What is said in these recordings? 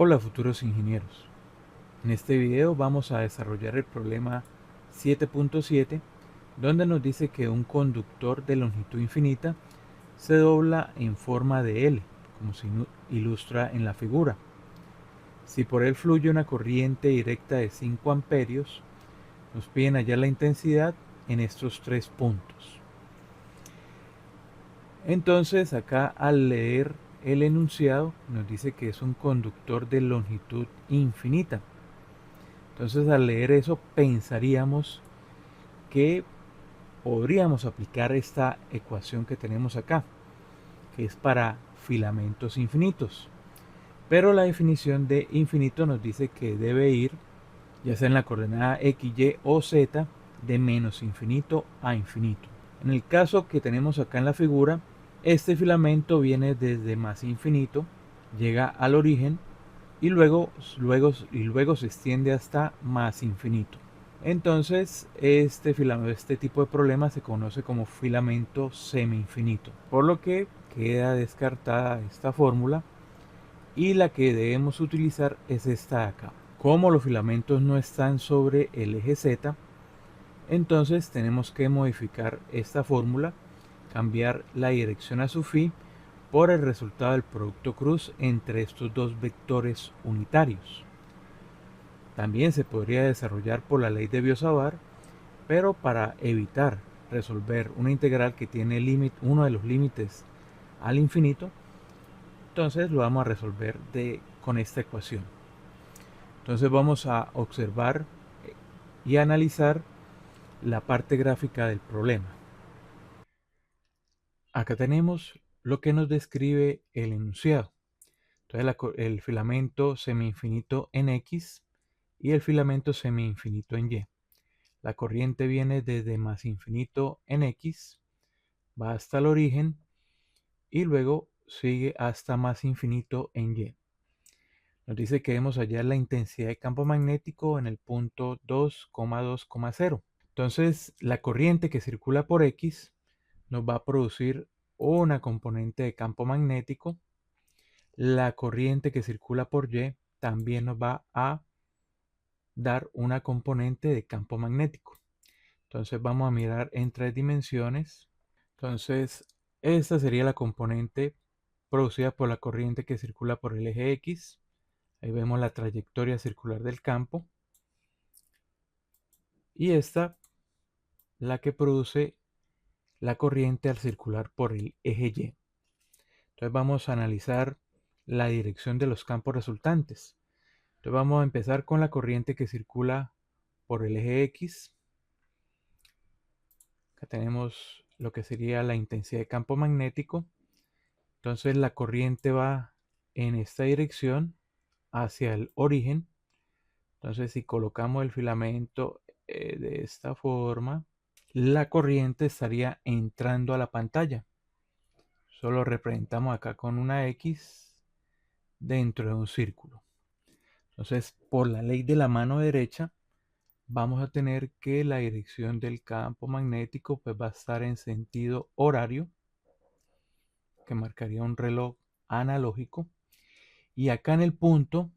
Hola futuros ingenieros, en este video vamos a desarrollar el problema 7.7 donde nos dice que un conductor de longitud infinita se dobla en forma de L, como se ilustra en la figura. Si por él fluye una corriente directa de 5 amperios, nos piden hallar la intensidad en estos tres puntos. Entonces acá al leer el enunciado nos dice que es un conductor de longitud infinita. Entonces al leer eso pensaríamos que podríamos aplicar esta ecuación que tenemos acá, que es para filamentos infinitos. Pero la definición de infinito nos dice que debe ir, ya sea en la coordenada x, y o z, de menos infinito a infinito. En el caso que tenemos acá en la figura, este filamento viene desde más infinito, llega al origen y luego se extiende hasta más infinito. Entonces, este tipo de problema se conoce como filamento semi-infinito, por lo que queda descartada esta fórmula y la que debemos utilizar es esta de acá. Como los filamentos no están sobre el eje Z, entonces tenemos que modificar esta fórmula, cambiar la dirección a su phi por el resultado del producto cruz entre estos dos vectores unitarios. También se podría desarrollar por la ley de Biot-Savart, pero para evitar resolver una integral que tiene uno de los límites al infinito, entonces lo vamos a resolver con esta ecuación. Entonces vamos a observar y analizar la parte gráfica del problema. Acá tenemos lo que nos describe el enunciado. Entonces el filamento semi-infinito en X y el filamento semi-infinito en Y. La corriente viene desde más infinito en X, va hasta el origen y luego sigue hasta más infinito en Y. Nos dice que debemos hallar la intensidad de campo magnético en el punto 2,2,0. Entonces, la corriente que circula por X nos va a producir una componente de campo magnético. La corriente que circula por Y también nos va a dar una componente de campo magnético. Entonces vamos a mirar en tres dimensiones. Entonces, esta sería la componente producida por la corriente que circula por el eje X. Ahí vemos la trayectoria circular del campo. Y esta, la que produce la corriente al circular por el eje Y. Entonces vamos a analizar la dirección de los campos resultantes. Entonces vamos a empezar con la corriente que circula por el eje X. Acá tenemos lo que sería la intensidad de campo magnético. Entonces la corriente va en esta dirección hacia el origen. Entonces si colocamos el filamento de esta forma, la corriente estaría entrando a la pantalla. Solo representamos acá con una X dentro de un círculo. Entonces por la ley de la mano derecha vamos a tener que la dirección del campo magnético pues va a estar en sentido horario, que marcaría un reloj analógico. Y acá en el punto,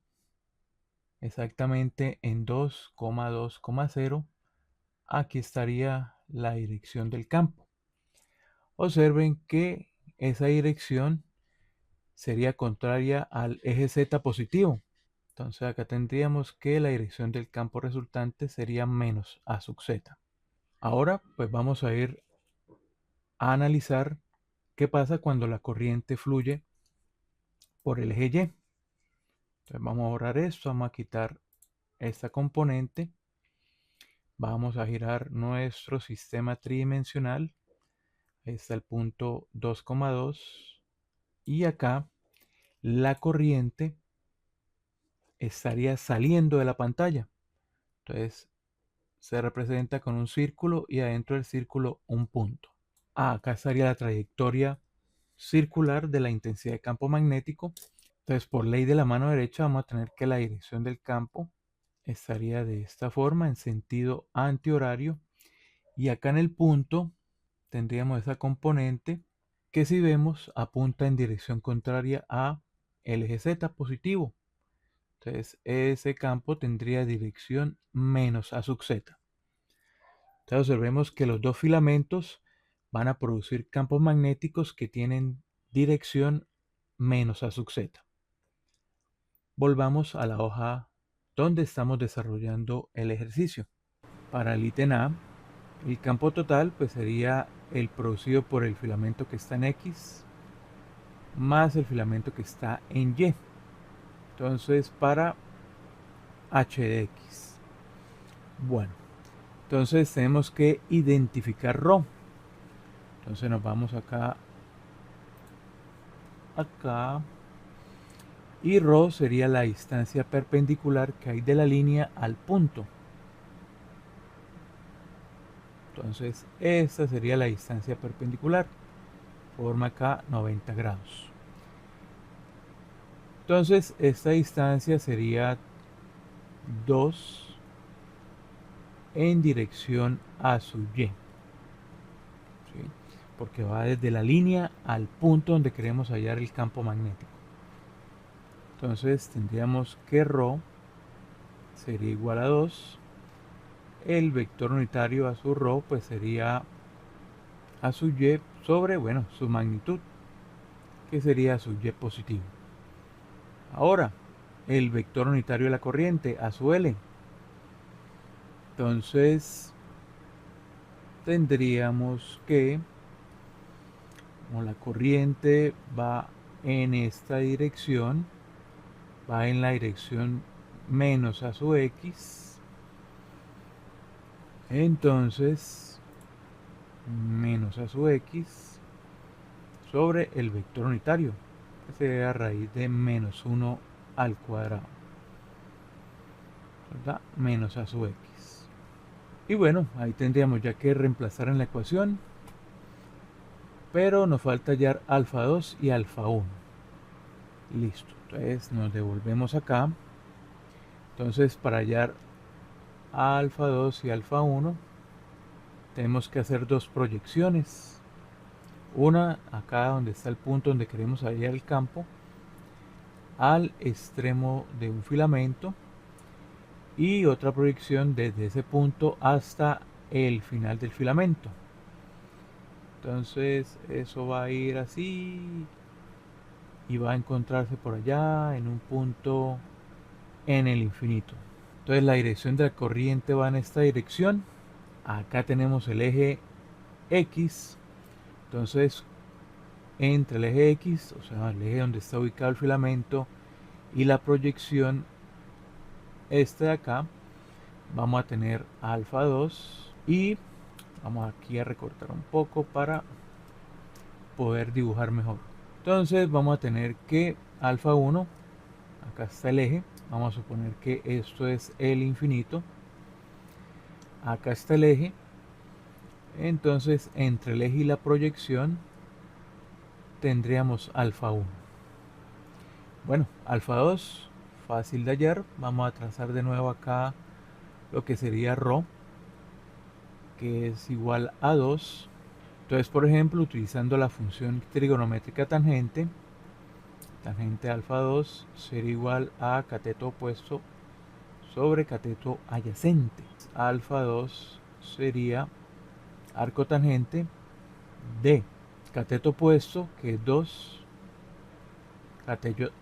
exactamente en 2,2,0, aquí estaría la dirección del campo. Observen que esa dirección sería contraria al eje Z positivo. Entonces acá tendríamos que la dirección del campo resultante sería menos A sub Z. Ahora pues vamos a ir a analizar qué pasa cuando la corriente fluye por el eje Y. Entonces vamos a borrar esto, vamos a quitar esta componente, vamos a girar nuestro sistema tridimensional. Ahí está el punto 2,2 y acá la corriente estaría saliendo de la pantalla. Entonces se representa con un círculo y adentro del círculo un punto. Acá estaría la trayectoria circular de la intensidad de campo magnético. Entonces por ley de la mano derecha vamos a tener que la dirección del campo estaría de esta forma en sentido antihorario y acá en el punto tendríamos esa componente que si vemos apunta en dirección contraria a el eje Z positivo. Entonces ese campo tendría dirección menos A sub Z. Entonces observemos que los dos filamentos van a producir campos magnéticos que tienen dirección menos A sub Z. Volvamos a la hoja donde estamos desarrollando el ejercicio. Para el ítem A, el campo total pues sería el producido por el filamento que está en X más el filamento que está en Y. Entonces para H de X. Bueno, entonces tenemos que identificar ρ. Entonces nos vamos acá, y ρ sería la distancia perpendicular que hay de la línea al punto. Entonces esta sería la distancia perpendicular. Forma acá 90 grados. Entonces esta distancia sería 2 en dirección a sub y. ¿Sí? Porque va desde la línea al punto donde queremos hallar el campo magnético. Entonces tendríamos que ρ sería igual a 2. El vector unitario a su ρ pues sería a su y sobre, bueno, su magnitud, que sería su y positivo. Ahora, el vector unitario de la corriente a su L. Entonces, tendríamos que, como la corriente va en esta dirección, va en la dirección menos A sub X, entonces menos A sub X sobre el vector unitario, que sería raíz de menos 1 al cuadrado, ¿verdad? Menos A sub X. Y bueno, ahí tendríamos ya que reemplazar en la ecuación, pero nos falta hallar alfa 2 y alfa 1. Listo, entonces nos devolvemos acá. Entonces para hallar alfa 2 y alfa 1 tenemos que hacer dos proyecciones. Una acá donde está el punto donde queremos hallar el campo, al extremo de un filamento, y otra proyección desde ese punto hasta el final del filamento. Entonces eso va a ir así y va a encontrarse por allá en un punto en el infinito. Entonces la dirección de la corriente va en esta dirección. Acá tenemos el eje X. Entonces entre el eje X, o sea el eje donde está ubicado el filamento, y la proyección este de acá, vamos a tener alfa 2, y vamos aquí a recortar un poco para poder dibujar mejor. Entonces vamos a tener que alfa 1, acá está el eje, vamos a suponer que esto es el infinito, acá está el eje, entonces entre el eje y la proyección tendríamos alfa 1. Bueno, alfa 2 fácil de hallar. Vamos a trazar de nuevo acá lo que sería ρ, que es igual a 2. Entonces, por ejemplo, utilizando la función trigonométrica tangente, tangente alfa 2 sería igual a cateto opuesto sobre cateto adyacente. Alfa 2 sería arco tangente de cateto opuesto, que es 2,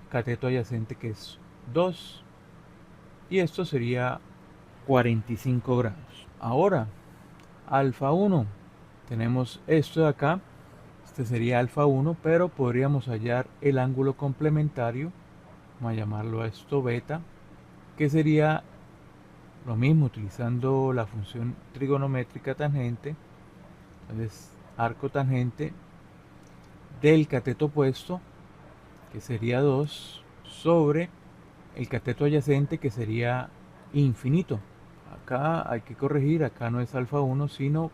cateto adyacente, que es 2, y esto sería 45 grados. Ahora, alfa 1, tenemos esto de acá, este sería alfa 1, pero podríamos hallar el ángulo complementario, vamos a llamarlo a esto beta, que sería lo mismo utilizando la función trigonométrica tangente. Entonces arco tangente del cateto opuesto, que sería 2, sobre el cateto adyacente, que sería infinito. Acá hay que corregir, acá no es alfa 1, sino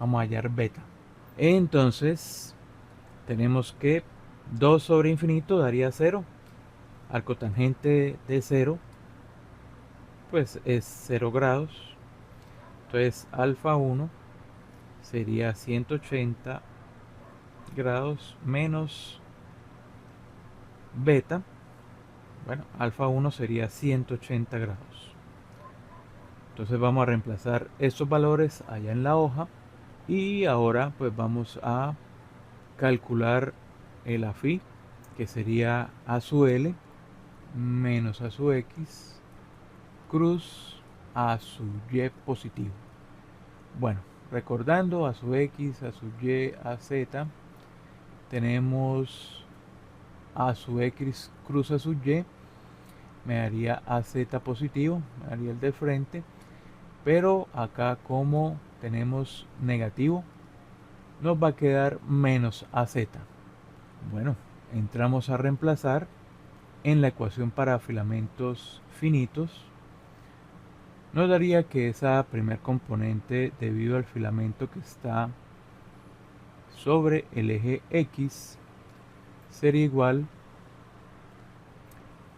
vamos a hallar beta. Entonces tenemos que 2 sobre infinito daría 0. Arco tangente de 0 pues es 0 grados. Entonces alfa 1 sería 180 grados menos beta, Bueno, alfa 1 sería 180 grados. Entonces vamos a reemplazar estos valores allá en la hoja y ahora pues vamos a calcular el AFI, que sería A sub L menos A sub X cruz A sub Y positivo. Bueno, recordando A sub X, A sub Y, A Z, tenemos A sub X cruz A sub Y, me daría AZ positivo, me daría el de frente, pero acá como tenemos negativo, nos va a quedar menos AZ. Bueno, entramos a reemplazar en la ecuación para filamentos finitos. Nos daría que esa primer componente, debido al filamento que está sobre el eje X, sería igual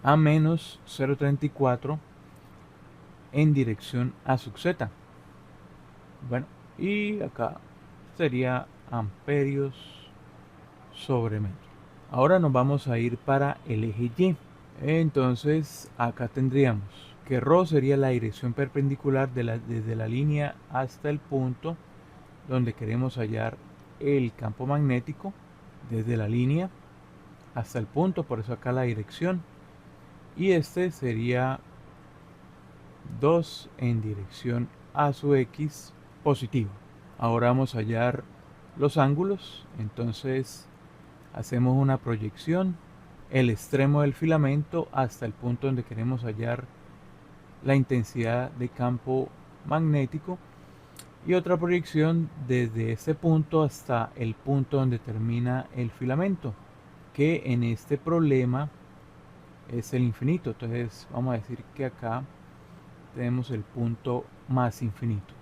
a menos 0,34 en dirección a sub Z. Bueno, y acá sería amperios sobre metro. Ahora nos vamos a ir para el eje Y. Entonces acá tendríamos que ρ sería la dirección perpendicular desde la línea hasta el punto donde queremos hallar el campo magnético, desde la línea hasta el punto, por eso acá la dirección, y este sería 2 en dirección a sub X positivo. Ahora vamos a hallar los ángulos, entonces hacemos una proyección, el extremo del filamento hasta el punto donde queremos hallar la intensidad de campo magnético, y otra proyección desde este punto hasta el punto donde termina el filamento, que en este problema es el infinito. Entonces vamos a decir que acá tenemos el punto más infinito.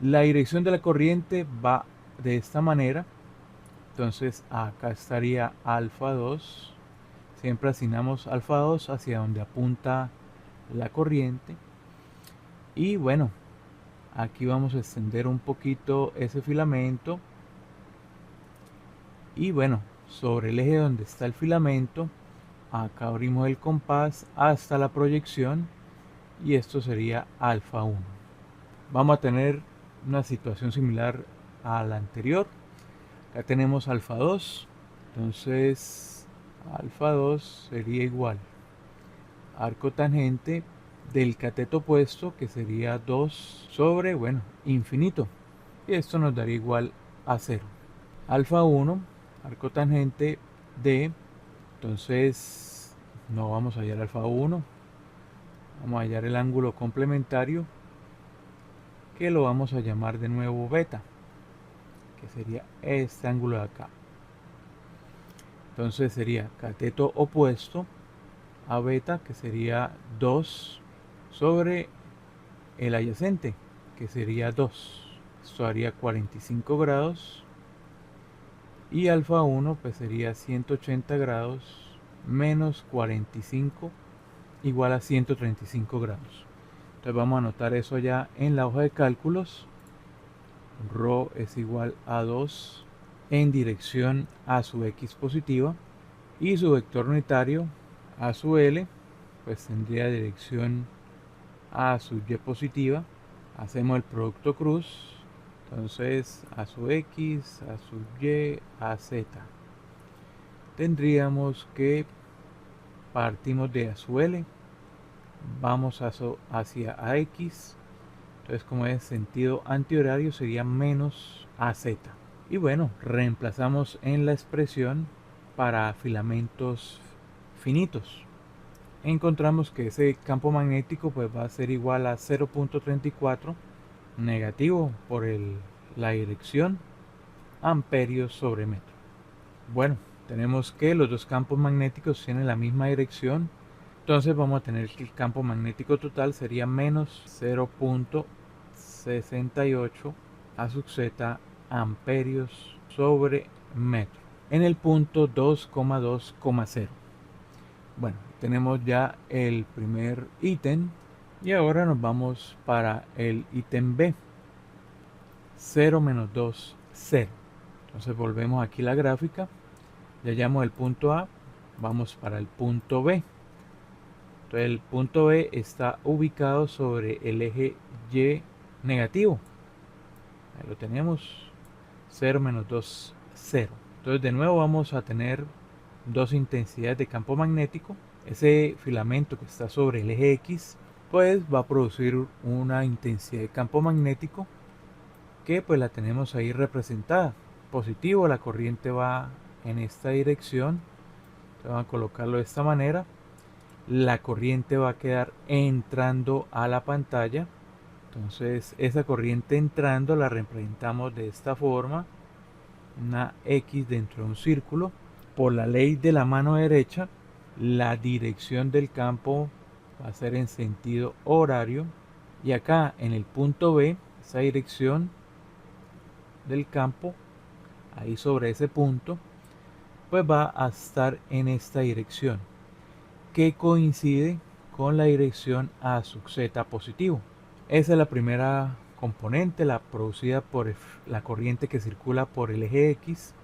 La dirección de la corriente va de esta manera. Entonces acá estaría alfa 2. Siempre asignamos alfa 2 hacia donde apunta la corriente. Y bueno, aquí vamos a extender un poquito ese filamento. Y bueno, sobre el eje donde está el filamento, acá abrimos el compás hasta la proyección. Y esto sería alfa 1. Vamos a tener una situación similar a la anterior. Acá tenemos alfa 2. Entonces alfa 2 sería igual arco tangente del cateto opuesto, que sería 2 sobre, bueno, infinito. Y esto nos daría igual a 0. Alfa 1, arco tangente de, entonces no vamos a hallar alfa 1. Vamos a hallar el ángulo complementario, que lo vamos a llamar de nuevo beta, que sería este ángulo de acá. Entonces sería cateto opuesto a beta, que sería 2 sobre el adyacente, que sería 2. Esto haría 45 grados. Y alfa 1 pues sería 180 grados menos 45 igual a 135 grados. Entonces vamos a anotar eso ya en la hoja de cálculos. Rho es igual a 2 en dirección a sub X positiva, y su vector unitario A sub L pues tendría dirección A sub Y positiva. Hacemos el producto cruz, entonces A sub X, A sub Y, A Z. Tendríamos que partimos de A sub L, vamos hacia AX, entonces como es sentido antihorario sería menos AZ. Y bueno, reemplazamos en la expresión para filamentos finitos. Encontramos que ese campo magnético pues va a ser igual a 0,34 negativo por la dirección, amperios sobre metro. Bueno, tenemos que los dos campos magnéticos tienen la misma dirección, entonces vamos a tener que el campo magnético total sería menos 0,68 a sub z amperios sobre metro en el punto 2,2,0. Bueno, tenemos ya el primer ítem y ahora nos vamos para el ítem B. 0 menos 2, 0. Entonces volvemos aquí a la gráfica, ya hallamos el punto A, vamos para el punto B. Entonces el punto B está ubicado sobre el eje Y negativo. Ahí lo tenemos, 0, menos 2, 0. Entonces de nuevo vamos a tener dos intensidades de campo magnético. Ese filamento que está sobre el eje X pues va a producir una intensidad de campo magnético que pues la tenemos ahí representada. Positivo, la corriente va en esta dirección. Entonces vamos a colocarlo de esta manera. La corriente va a quedar entrando a la pantalla. Entonces esa corriente entrando la representamos de esta forma, una X dentro de un círculo. Por la ley de la mano derecha, la dirección del campo va a ser en sentido horario, y acá en el punto B, esa dirección del campo, ahí sobre ese punto, pues va a estar en esta dirección, que coincide con la dirección A sub Z positivo. Esa es la primera componente, la producida por la corriente que circula por el eje X.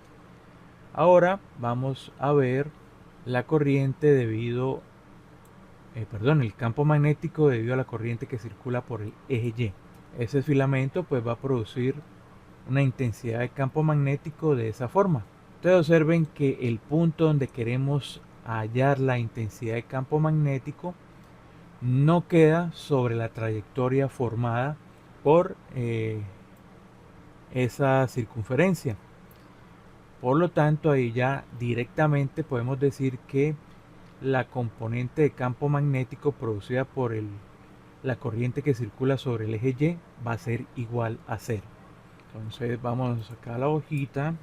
Ahora vamos a ver la corriente el campo magnético debido a la corriente que circula por el eje Y. Ese filamento pues va a producir una intensidad de campo magnético de esa forma. Ustedes observen que el punto donde queremos hallar la intensidad de campo magnético no queda sobre la trayectoria formada por esa circunferencia. Por lo tanto, ahí ya directamente podemos decir que la componente de campo magnético producida por la corriente que circula sobre el eje Y va a ser igual a 0. Entonces vamos a sacar la hojita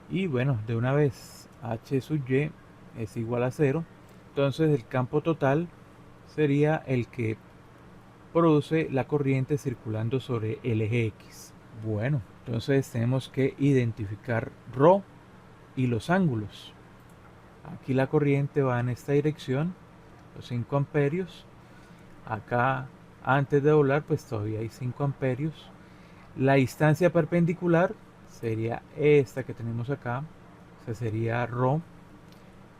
y bueno, de una vez H sub Y es igual a 0. Entonces el campo total sería el que produce la corriente circulando sobre el eje X. Bueno, entonces tenemos que identificar ρ y los ángulos. Aquí la corriente va en esta dirección, los 5 amperios. Acá antes de doblar pues todavía hay 5 amperios. La distancia perpendicular sería esta que tenemos acá, o sea, sería ρ,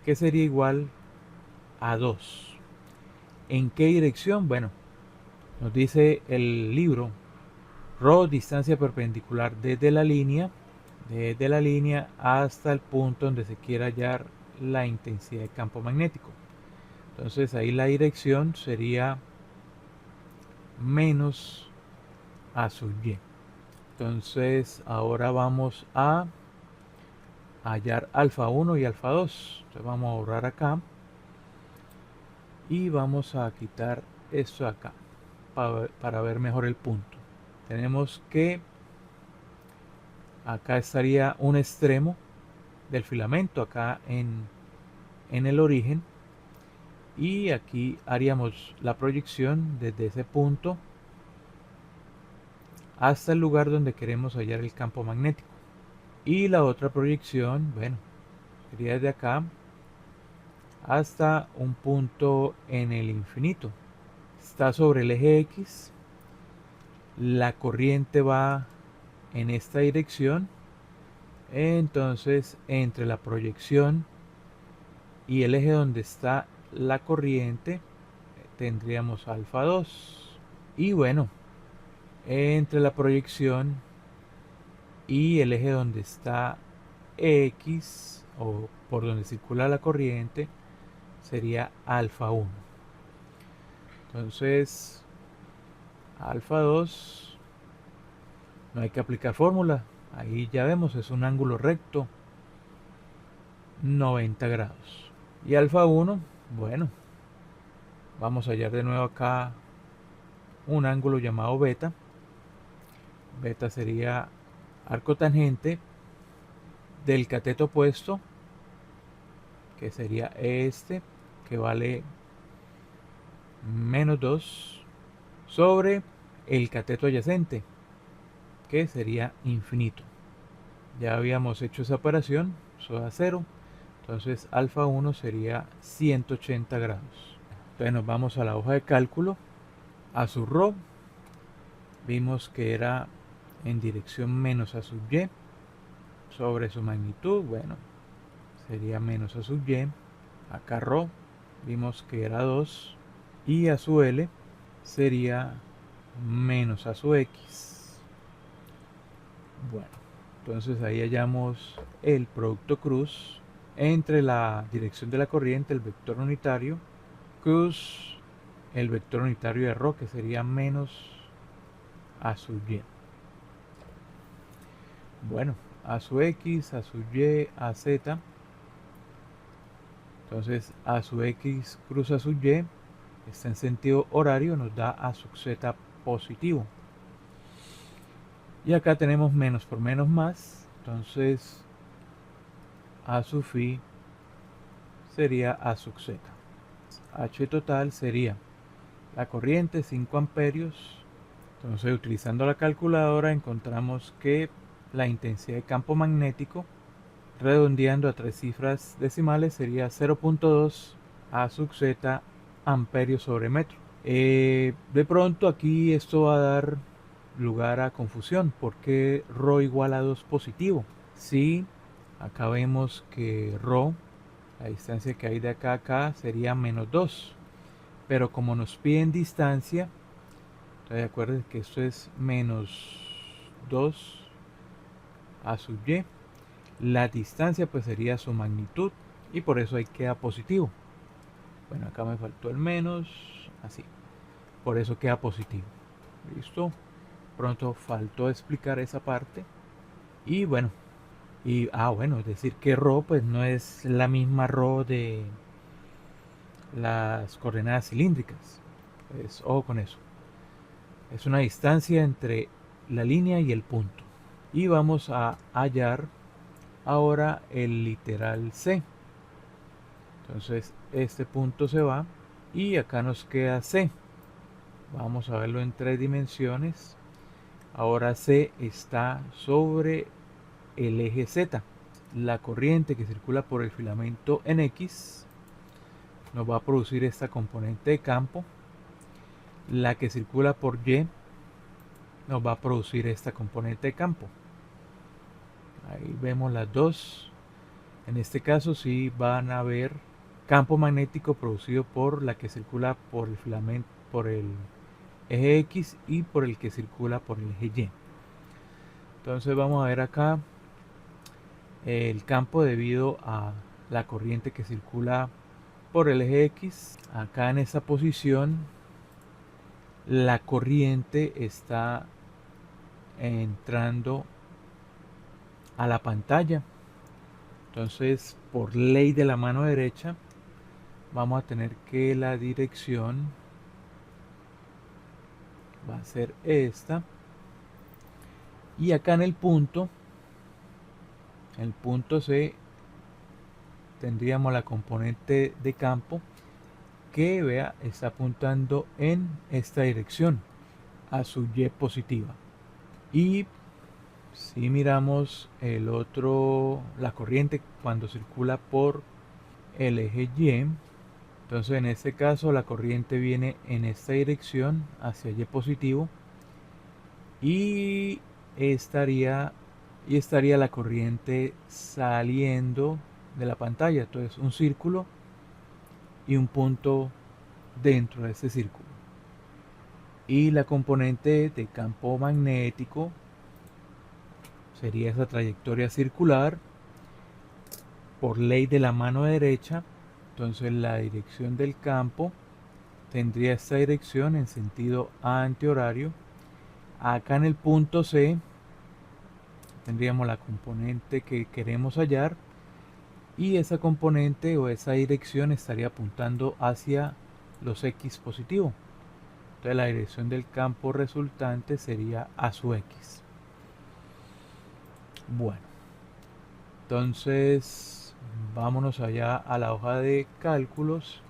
que sería igual a 2. ¿En qué dirección? Bueno, nos dice el libro, ρ, distancia perpendicular desde la línea hasta el punto donde se quiera hallar la intensidad de campo magnético. Entonces ahí la dirección sería menos A sub Y. Entonces ahora vamos a hallar alfa 1 y alfa 2. Entonces vamos a borrar acá y vamos a quitar esto acá para ver mejor el punto. Tenemos que acá estaría un extremo del filamento, acá en el origen, y aquí haríamos la proyección desde ese punto hasta el lugar donde queremos hallar el campo magnético. Y la otra proyección, bueno, sería desde acá hasta un punto en el infinito. Está sobre el eje X, la corriente va en esta dirección, entonces entre la proyección y el eje donde está la corriente tendríamos alfa 2. Y bueno, entre la proyección y el eje donde está X, o por donde circula la corriente, sería alfa 1. Entonces alfa 2, no hay que aplicar fórmula, ahí ya vemos, es un ángulo recto, 90 grados. Y alfa 1, bueno, vamos a hallar de nuevo acá un ángulo llamado beta. Beta sería arco tangente del cateto opuesto, que sería este, que vale menos 2, sobre el cateto adyacente, que sería infinito. Ya habíamos hecho esa operación, eso da 0. Entonces alfa 1 sería 180 grados. Entonces nos vamos a la hoja de cálculo, a su ρ, vimos que era en dirección menos a sub y, sobre su magnitud, bueno, sería menos A sub y. Acá ρ vimos que era 2 y A sub L sería menos A sub X. Bueno, entonces ahí hallamos el producto cruz entre la dirección de la corriente, el vector unitario, cruz el vector unitario de ρ, que sería menos A sub y. Bueno, A sub X, A sub Y, A Z. Entonces A sub X cruz A sub Y está en sentido horario, nos da A sub Z positivo. Y acá tenemos menos por menos más. Entonces A sub phi sería A sub Z. H total sería la corriente 5 amperios. Entonces utilizando la calculadora encontramos que la intensidad de campo magnético, redondeando a 3 cifras decimales, sería 0.2 A sub Z amperios sobre metro. De pronto aquí esto va a dar lugar a confusión, porque ρ igual a 2 positivo. Si acá vemos que ρ, la distancia que hay de acá a acá, sería menos 2, pero como nos piden distancia, entonces acuérdense que esto es menos 2 A sub y. La distancia pues sería su magnitud y por eso ahí queda positivo. Bueno, acá me faltó el menos, así, por eso queda positivo. Listo. Pronto faltó explicar esa parte. Y bueno, bueno, es decir que ρ pues no es la misma ρ de las coordenadas cilíndricas. Pues ojo con eso. Es una distancia entre la línea y el punto. Y vamos a hallar ahora el literal C. Entonces este punto se va y acá nos queda C. Vamos a verlo en 3 dimensiones. Ahora C está sobre el eje Z. La corriente que circula por el filamento en X nos va a producir esta componente de campo. La que circula por Y nos va a producir esta componente de campo. Ahí vemos las dos. En este caso sí van a ver campo magnético producido por la que circula por el filamento, por el eje X, y por el que circula por el eje Y. Entonces vamos a ver acá el campo debido a la corriente que circula por el eje X. Acá en esta posición la corriente está entrando a la pantalla. Entonces, por ley de la mano derecha, vamos a tener que la dirección va a ser esta. Y acá en el punto C, tendríamos la componente de campo que, vea, está apuntando en esta dirección, a su Y positiva. Y si miramos la corriente cuando circula por el eje Y, entonces en este caso la corriente viene en esta dirección hacia Y positivo y estaría la corriente saliendo de la pantalla. Entonces un círculo y un punto dentro de ese círculo. Y la componente de campo magnético sería esa trayectoria circular por ley de la mano derecha. Entonces la dirección del campo tendría esta dirección en sentido antihorario. Acá en el punto C tendríamos la componente que queremos hallar y esa componente o esa dirección estaría apuntando hacia los X positivo. Entonces la dirección del campo resultante sería A sub X. Bueno, entonces vámonos allá a la hoja de cálculos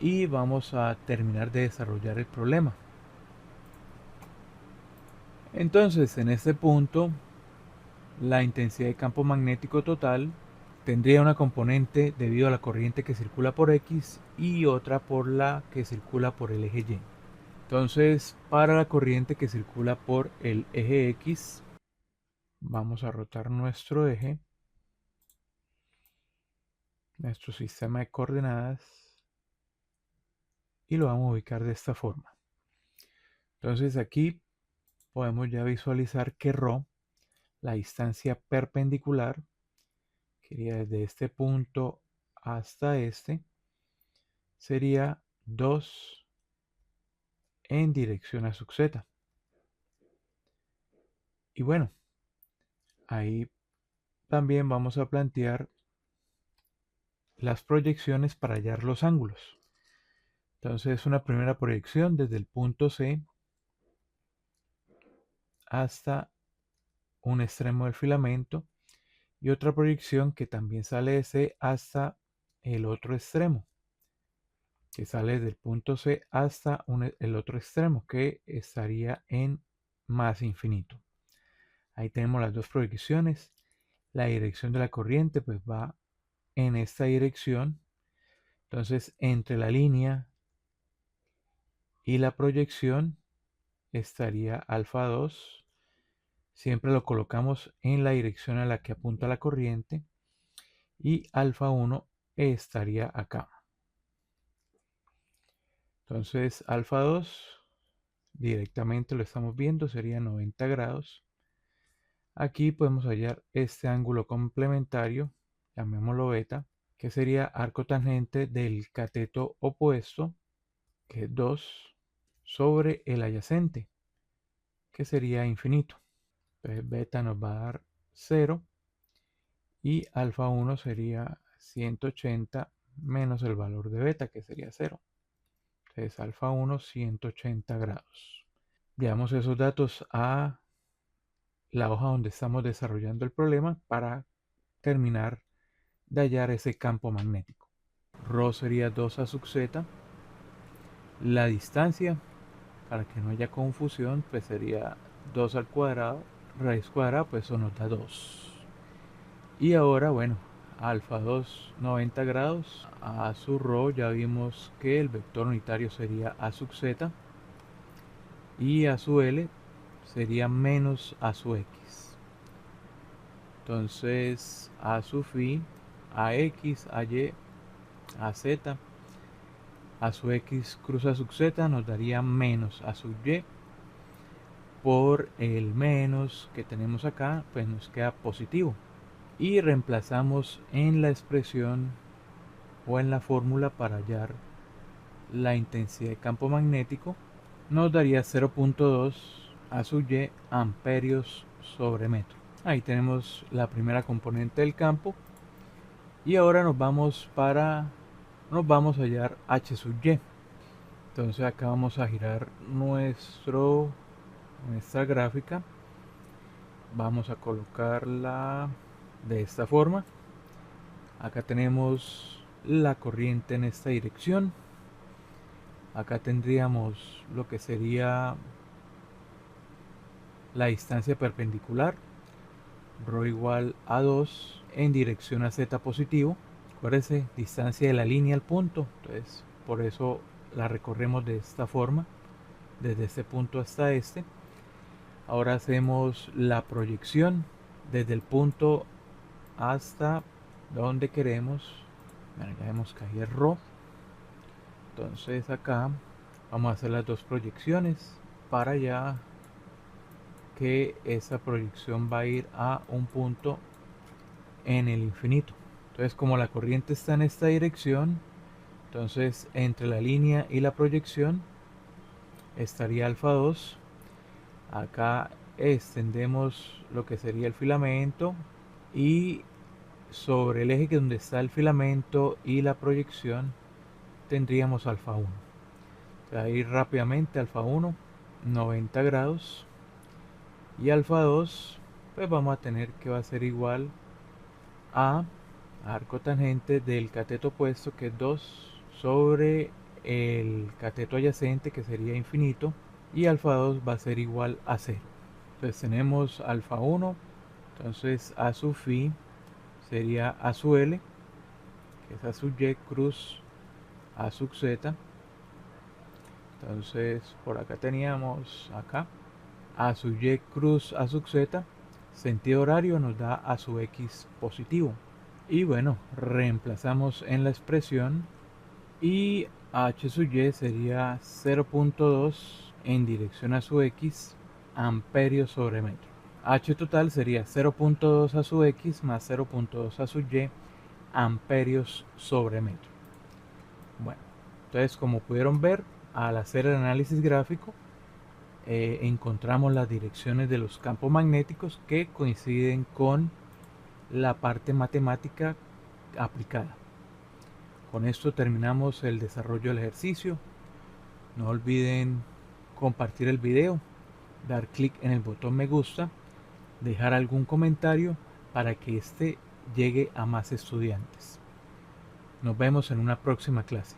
y vamos a terminar de desarrollar el problema. Entonces en este punto la intensidad de campo magnético total tendría una componente debido a la corriente que circula por X y otra por la que circula por el eje Y. Entonces, para la corriente que circula por el eje X, vamos a rotar nuestro eje. nuestro sistema de coordenadas y lo vamos a ubicar de esta forma. Entonces aquí podemos ya visualizar que ρ, la distancia perpendicular, que iría desde este punto hasta este, sería 2 en dirección a sub z. Y bueno, ahí también vamos a plantear las proyecciones para hallar los ángulos. Entonces una primera proyección desde el punto C hasta un extremo del filamento y otra proyección que también sale de C hasta el otro extremo, que sale desde el punto C hasta el otro extremo, que estaría en más infinito. Ahí tenemos las dos proyecciones. La dirección de la corriente pues va en esta dirección. Entonces entre la línea y la proyección estaría alfa 2. Siempre lo colocamos en la dirección a la que apunta la corriente. Y alfa 1 estaría acá. Entonces alfa 2 directamente lo estamos viendo, sería 90 grados. Aquí podemos hallar este ángulo complementario, llamémoslo beta, que sería arco tangente del cateto opuesto, que es 2, sobre el adyacente, que sería infinito. Entonces beta nos va a dar 0 y alfa 1 sería 180 menos el valor de beta, que sería 0. Entonces alfa 1 180 grados. Llevamos esos datos a la hoja donde estamos desarrollando el problema para terminar de hallar ese campo magnético. Rho sería 2 a sub z. La distancia, para que no haya confusión, pues sería 2 al cuadrado, raíz cuadrada, pues eso nos da 2. Y ahora, bueno, alfa 2, 90 grados, a su rho ya vimos que el vector unitario sería a sub z y a su L sería menos a su X. Entonces a su phi, a X, a Y, a Z, a su X cruz a sub Z nos daría menos a sub Y. Por el menos que tenemos acá, pues nos queda positivo. Y reemplazamos en la expresión o en la fórmula para hallar la intensidad de campo magnético. Nos daría 0.2 a sub y amperios sobre metro. Ahí tenemos la primera componente del campo. Y ahora nos vamos a hallar h sub y. Entonces acá vamos a girar nuestra gráfica. Vamos a colocarla de esta forma. Acá tenemos la corriente en esta dirección. Acá tendríamos lo que sería la distancia perpendicular, ρ igual a 2 en dirección a z positivo. Acuérdense, distancia de la línea al punto. Entonces, por eso la recorremos de esta forma, desde este punto hasta este. Ahora hacemos la proyección desde el punto hasta donde queremos. Bueno, ya vemos que ahí es ρ. Entonces acá vamos a hacer las dos proyecciones para ya que esa proyección va a ir a un punto en el infinito. Entonces como la corriente está en esta dirección, entonces entre la línea y la proyección estaría alfa 2. Acá extendemos lo que sería el filamento y sobre el eje donde está el filamento y la proyección tendríamos alfa 1. Ahí rápidamente alfa 1, 90 grados. Y alfa 2, pues vamos a tener que va a ser igual a arco tangente del cateto opuesto, que es 2 sobre el cateto adyacente, que sería infinito. Y alfa 2 va a ser igual a 0. Entonces tenemos alfa 1, entonces a su phi sería a su L, que es a sub y cruz a sub z. Entonces por acá teníamos acá a sub y cruz a sub z, sentido horario nos da a sub x positivo. Y bueno, reemplazamos en la expresión y h sub y sería 0.2 en dirección a su x amperios sobre metro. H total sería 0.2 a su x más 0.2 a su y amperios sobre metro. Bueno, entonces como pudieron ver, al hacer el análisis gráfico, encontramos las direcciones de los campos magnéticos que coinciden con la parte matemática aplicada. Con esto terminamos el desarrollo del ejercicio. No olviden compartir el video, dar clic en el botón me gusta, dejar algún comentario para que este llegue a más estudiantes. Nos vemos en una próxima clase.